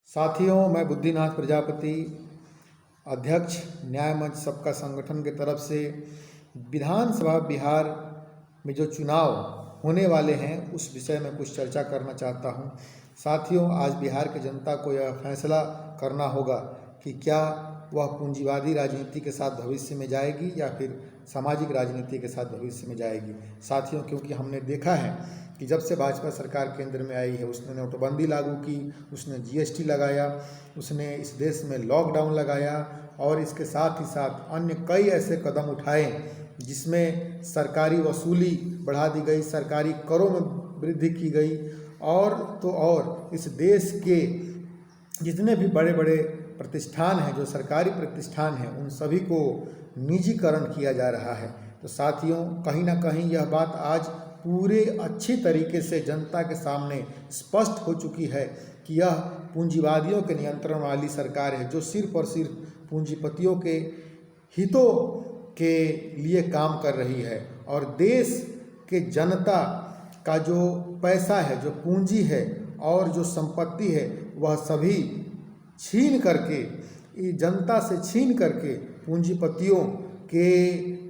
साथियों, मैं बुद्धिनाथ प्रजापति, अध्यक्ष न्याय मंच सबका संगठन के तरफ से विधानसभा बिहार में जो चुनाव होने वाले हैं उस विषय में कुछ चर्चा करना चाहता हूं। साथियों, आज बिहार की जनता को यह फैसला करना होगा कि क्या वह पूंजीवादी राजनीति के साथ भविष्य में जाएगी या फिर सामाजिक राजनीति के साथ भविष्य में जाएगी। साथियों, क्योंकि हमने देखा है कि जब से भाजपा सरकार केंद्र में आई है उसने नोटबंदी लागू की, उसने जीएसटी लगाया, उसने इस देश में लॉकडाउन लगाया और इसके साथ ही साथ अन्य कई ऐसे कदम उठाए जिसमें सरकारी वसूली बढ़ा दी गई, सरकारी करों में वृद्धि की गई और तो और इस देश के जितने भी बड़े बड़े प्रतिष्ठान हैं, जो सरकारी प्रतिष्ठान हैं, उन सभी को निजीकरण किया जा रहा है। तो साथियों, कहीं ना कहीं यह बात आज पूरे अच्छी तरीके से जनता के सामने स्पष्ट हो चुकी है कि यह पूंजीवादियों के नियंत्रण वाली सरकार है, जो सिर्फ और सिर्फ पूंजीपतियों के हितों के लिए काम कर रही है और देश के जनता का जो पैसा है, जो पूंजी है और जो संपत्ति है, वह सभी छीन करके, जनता से छीन करके पूंजीपतियों के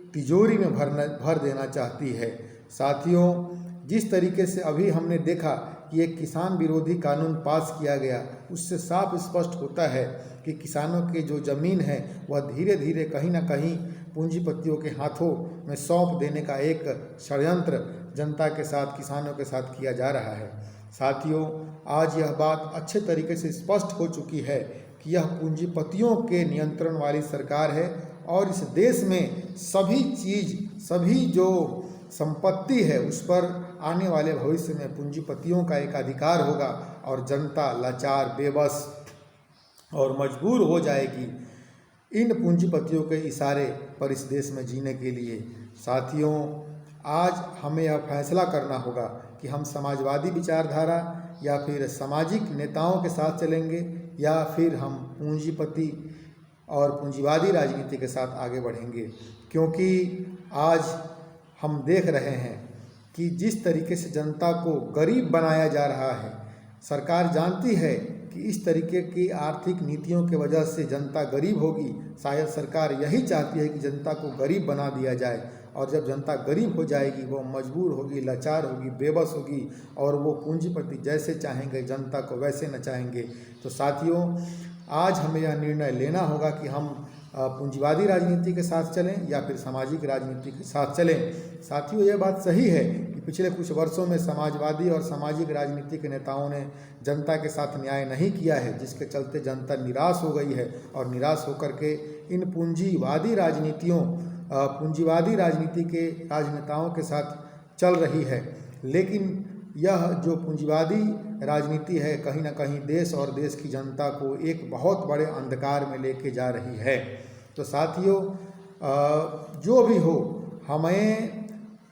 तिजोरी में भर देना चाहती है। साथियों, जिस तरीके से अभी हमने देखा कि एक किसान विरोधी कानून पास किया गया, उससे साफ स्पष्ट होता है कि किसानों की जो ज़मीन है वह धीरे धीरे कहीं ना कहीं पूंजीपतियों के हाथों में सौंप देने का एक षड्यंत्र जनता के साथ, किसानों के साथ किया जा रहा है। साथियों, आज यह बात अच्छे तरीके से स्पष्ट हो चुकी है कि यह पूंजीपतियों के नियंत्रण वाली सरकार है और इस देश में सभी चीज़, सभी जो संपत्ति है उस पर आने वाले भविष्य में पूंजीपतियों का एक अधिकार होगा और जनता लाचार, बेबस और मजबूर हो जाएगी इन पूंजीपतियों के इशारे पर इस देश में जीने के लिए। साथियों, आज हमें यह फैसला करना होगा कि हम समाजवादी विचारधारा या फिर सामाजिक नेताओं के साथ चलेंगे या फिर हम पूंजीपति और पूंजीवादी राजनीति के साथ आगे बढ़ेंगे, क्योंकि आज हम देख रहे हैं कि जिस तरीके से जनता को गरीब बनाया जा रहा है, सरकार जानती है कि इस तरीके की आर्थिक नीतियों के वजह से जनता गरीब होगी। शायद सरकार यही चाहती है कि जनता को गरीब बना दिया जाए और जब जनता गरीब हो जाएगी वो मजबूर होगी, लाचार होगी, बेबस होगी और वो पूंजीपति जैसे चाहेंगे जनता को वैसे नचाएंगे। तो साथियों, आज हमें यह निर्णय लेना होगा कि हम पूंजीवादी राजनीति के साथ चलें या फिर सामाजिक राजनीति के साथ चलें। साथियों, यह बात सही है कि पिछले कुछ वर्षों में समाजवादी और सामाजिक राजनीति के नेताओं ने जनता के साथ न्याय नहीं किया है, जिसके चलते जनता निराश हो गई है और निराश होकर के इन पूंजीवादी राजनीति के राजनेताओं के साथ चल रही है। लेकिन यह जो पूंजीवादी राजनीति है कहीं ना कहीं देश और देश की जनता को एक बहुत बड़े अंधकार में लेके जा रही है। तो साथियों, जो भी हो, हमें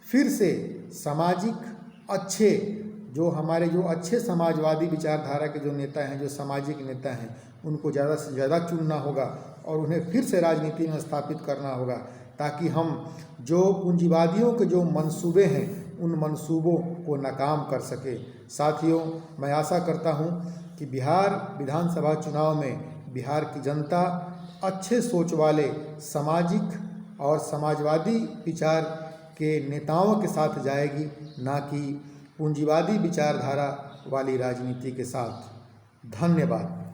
फिर से सामाजिक अच्छे जो हमारे जो अच्छे समाजवादी विचारधारा के जो नेता हैं, जो सामाजिक नेता हैं, उनको ज़्यादा से ज़्यादा चुनना होगा और उन्हें फिर से राजनीति में स्थापित करना होगा, ताकि हम जो पूंजीवादियों के जो मंसूबे हैं उन मंसूबों को नाकाम कर सके। साथियों, मैं आशा करता हूं कि बिहार विधानसभा चुनाव में बिहार की जनता अच्छे सोच वाले सामाजिक और समाजवादी विचार के नेताओं के साथ जाएगी, ना कि पूंजीवादी विचारधारा वाली राजनीति के साथ। धन्यवाद।